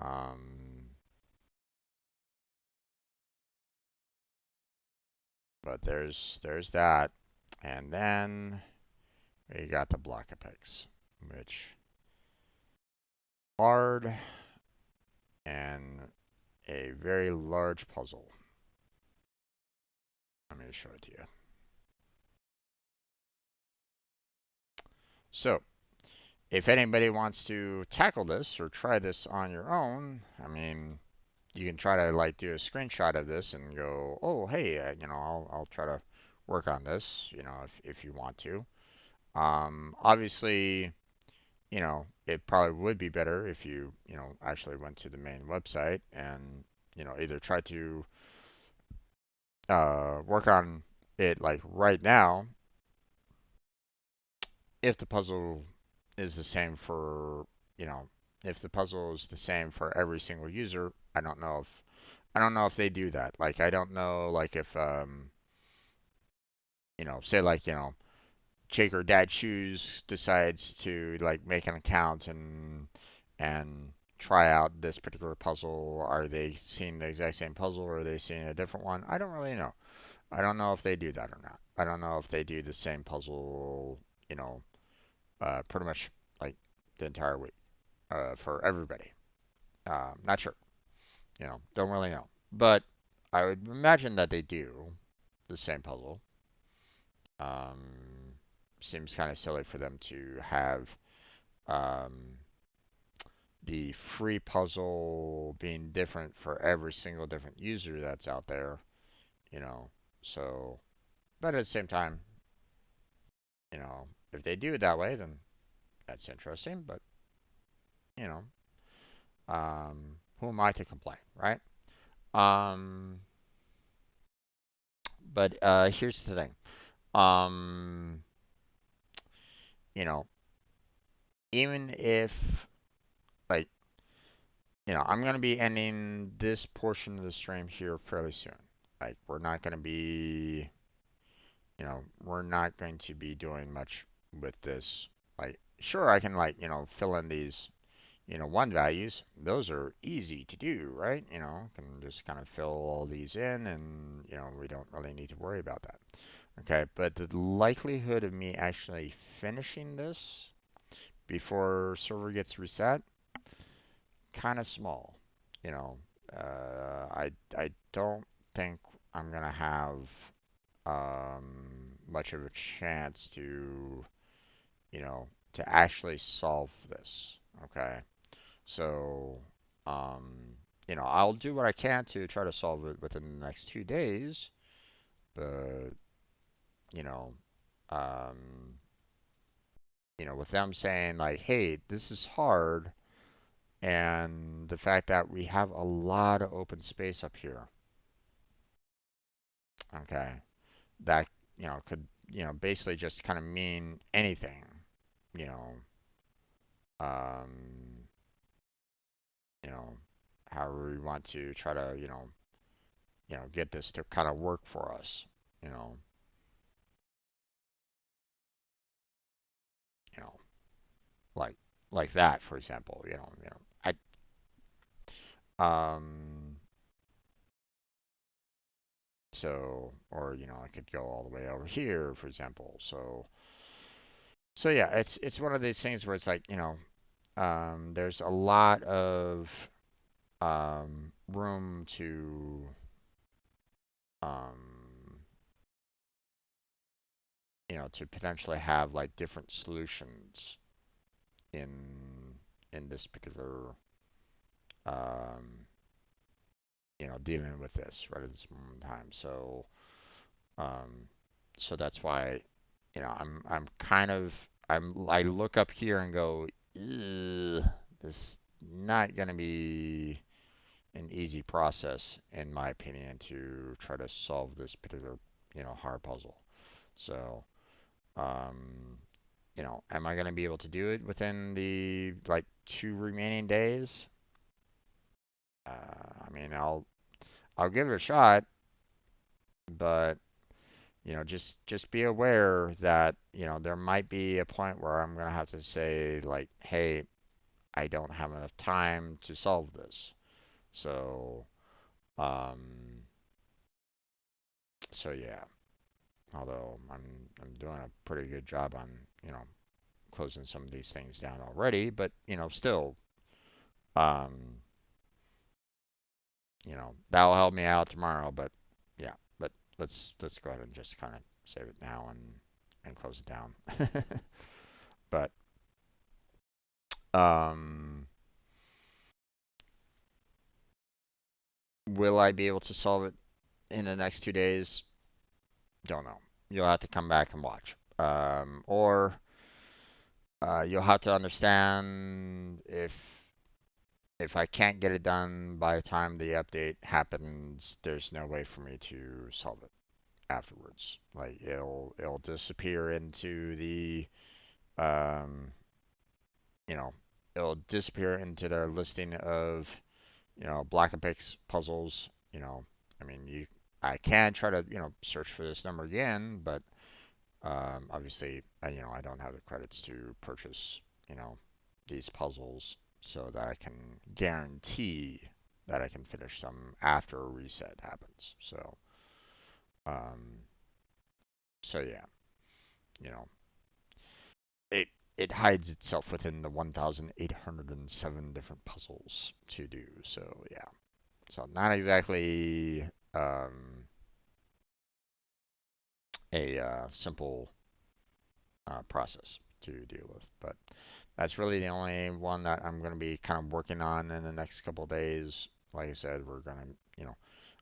um, but there's that, and then we got the Block-a-Pix, which hard and a very large puzzle. Let me show it to you. So if anybody wants to tackle this or try this on your own, I mean, you can try to like do a screenshot of this and go, oh, hey, you know, I'll try to work on this, you know, if you want to. Obviously, you know, it probably would be better if you know, actually went to the main website and, you know, either try to work on it like right now if the puzzle is the same for, you know, if the puzzle is the same for every single user, I don't know if they do that. Like I don't know like if you know, say like, you know, Jake or Dad Shoes decides to like make an account and try out this particular puzzle. Are they seeing the exact same puzzle or are they seeing a different one? I don't really know. I don't know if they do that or not. I don't know if they do the same puzzle, you know, pretty much like the entire week for everybody. Not sure. You know, don't really know. But I would imagine that they do the same puzzle. Um, Seems kind of silly for them to have um, the free puzzle being different for every single different user that's out there. You know, so but at the same time, you know, if they do it that way, then that's interesting. But you know, who am I to complain, right? Um, but here's the thing. Um, you know, even if like, you know, I'm gonna be ending this portion of the stream here fairly soon. Like, we're not gonna be, you know, we're not going to be doing much with this. Like, sure, I can like, you know, fill in these, you know, one values. Those are easy to do, right? You know, can just kind of fill all these in, and you know, we don't really need to worry about that. Okay, but the likelihood of me actually finishing this before server gets reset, kind of small. You know, I don't think I'm gonna have much of a chance to, you know, to actually solve this. Okay, so um, you know, I'll do what I can to try to solve it within the next 2 days, but you know, um, you know, with them saying like, hey, this is hard, and the fact that we have a lot of open space up here, okay, that, you know, could, you know, basically just kind of mean anything, you know, um, you know, however we want to try to, you know, get this to kind of work for us, you know, you know, like like that, for example, I So, or I could go all the way over here, for example. So yeah, it's one of these things where it's like, there's a lot of room um, to potentially have like different solutions in this particular, um, dealing with this right at this moment in time. Um, so that's why, I'm kind of, I look up here and go, "Ugh, this is not gonna be an easy process, in my opinion, to try to solve this particular, hard puzzle." So, um, am I gonna be able to do it within the like 2 remaining days? I mean, I'll give it a shot, but just be aware that, there might be a point where I'm gonna have to say like, hey, I don't have enough time to solve this. So, um, so yeah. Although I'm doing a pretty good job on, closing some of these things down already, but still, um, that'll help me out tomorrow. But yeah, but let's go ahead and just kind of save it now and close it down. But um, will I be able to solve it in the next 2 days? Don't know. You'll have to come back and watch. Or you'll have to understand if I can't get it done by the time the update happens, there's no way for me to solve it afterwards. Like it'll disappear into the um you know it'll disappear into their listing of Block-a-Pix puzzles. I mean, I can try to search for this number again, but obviously I don't have the credits to purchase these puzzles so that I can guarantee that I can finish them after a reset happens. Um, so yeah, you know, it it hides itself within the 1,807 different puzzles to do. So yeah, so not exactly a simple process to deal with, but that's really the only one that I'm going to be kind of working on in the next couple of days. Like I said, we're going to,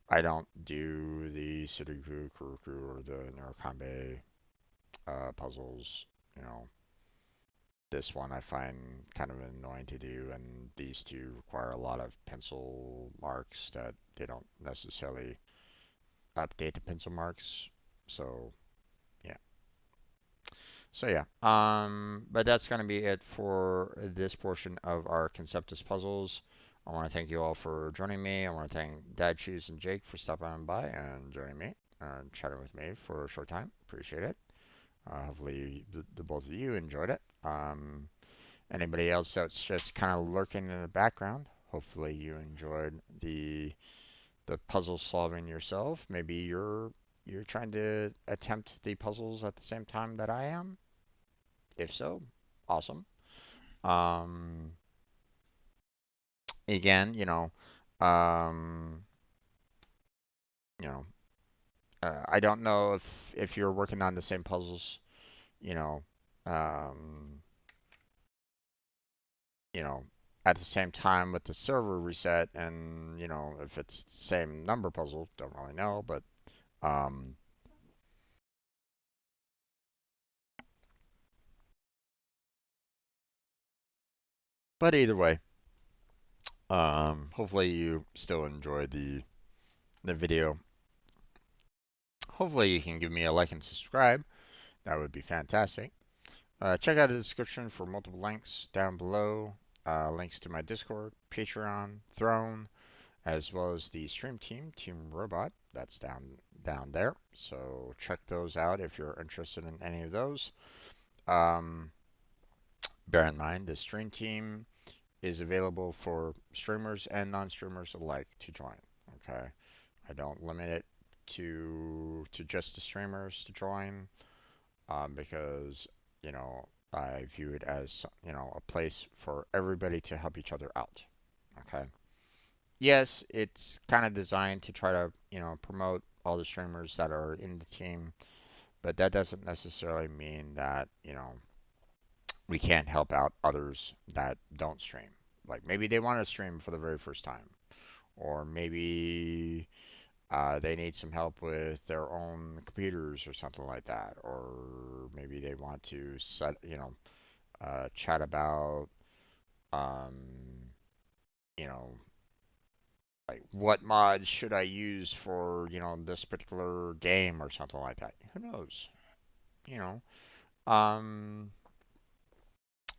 I don't do the Sudoku, Kuruku, or the Neurokambe puzzles. You know, this one I find kind of annoying to do, and these two require a lot of pencil marks that they don't necessarily update the pencil marks. So yeah. So yeah, but that's going to be it for this portion of our Conceptus puzzles. I want to thank you all for joining me. I want to thank Dad, Shoes, and Jake for stopping by and joining me and chatting with me for a short time. Appreciate it. Hopefully, the both of you enjoyed it. Anybody else that's just kind of lurking in the background, hopefully you enjoyed the puzzle solving yourself. Maybe you're trying to attempt the puzzles at the same time that I am. If so, awesome. Um, Again, um, you know, I don't know if you're working on the same puzzles, you know, um, you know, at the same time with the server reset, and if it's the same number puzzle, don't really know, um, but either way, hopefully you still enjoyed the video. Hopefully you can give me a like and subscribe. That would be fantastic. Check out the description for multiple links down below. Links to my Discord, Patreon, Throne, as well as the stream team, Team Robot. That's down there. So check those out if you're interested in any of those. Um, Bear in mind, the stream team is available for streamers and non-streamers alike to join. Okay, I don't limit it to just the streamers to join, because you know I view it as a place for everybody to help each other out. Okay. Yes, it's kind of designed to try to promote all the streamers that are in the team, but that doesn't necessarily mean that we can't help out others that don't stream. Like maybe they want to stream for the very first time, or maybe they need some help with their own computers or something like that, or maybe they want to chat about um, you know like what mods should I use for this particular game or something like that. Who knows? You know, um,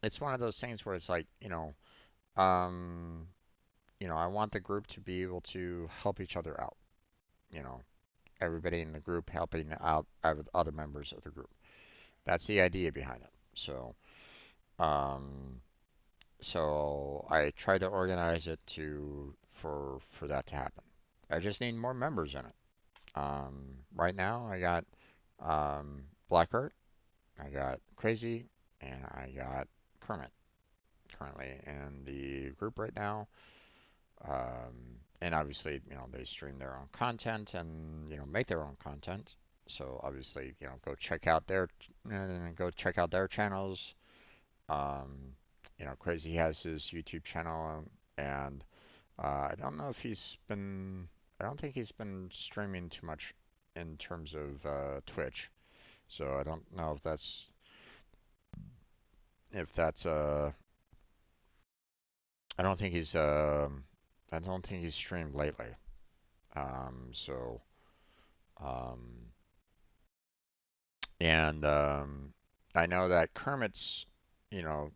it's one of those things where it's like um, I want the group to be able to help each other out. You know, everybody in the group helping out other members of the group. That's the idea behind it. Um, so I try to organize it for that to happen. I just need more members in it. Right now I got Blackheart, I got Crazy, and I got Kermit currently in the group right now. And obviously, they stream their own content and make their own content. So obviously, go check out their channels. Um, Crazy has his YouTube channel, and I don't know if I don't think he's been streaming too much in terms of Twitch. So I don't know if that's I don't think I don't think he's streamed lately. So um, and I know that you know,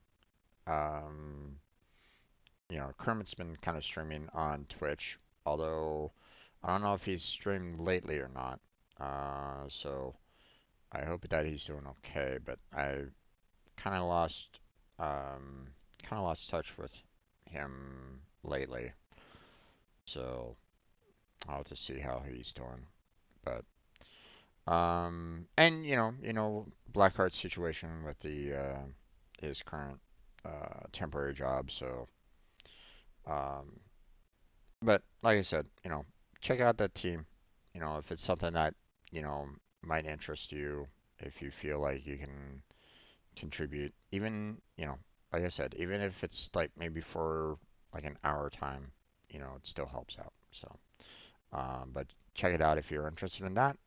um, Kermit's been kind of streaming on Twitch, although I don't know if he's streamed lately or not. So I hope that he's doing okay, but I kind of lost um, touch with him lately. So I'll have to see how he's doing. But and Blackheart's situation with the his current temporary job. So um, but like I said, check out that team. If it's something that you know might interest you, if you feel like you can contribute, even like I said, even if it's like maybe for like an hour time, it still helps out. So, but check it out if you're interested in that.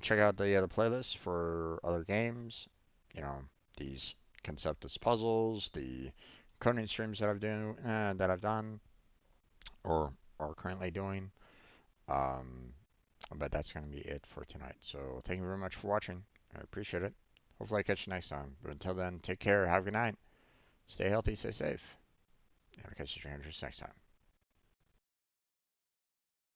Check out the other playlists for other games. You know, these Conceptis puzzles, the coding streams that I've done or are currently doing. Um, but that's going to be it for tonight. So thank you very much for watching. I appreciate it. Hopefully I catch you next time. But until then, take care. Have a good night. Stay healthy. Stay safe. And I'll catch you strangers next time.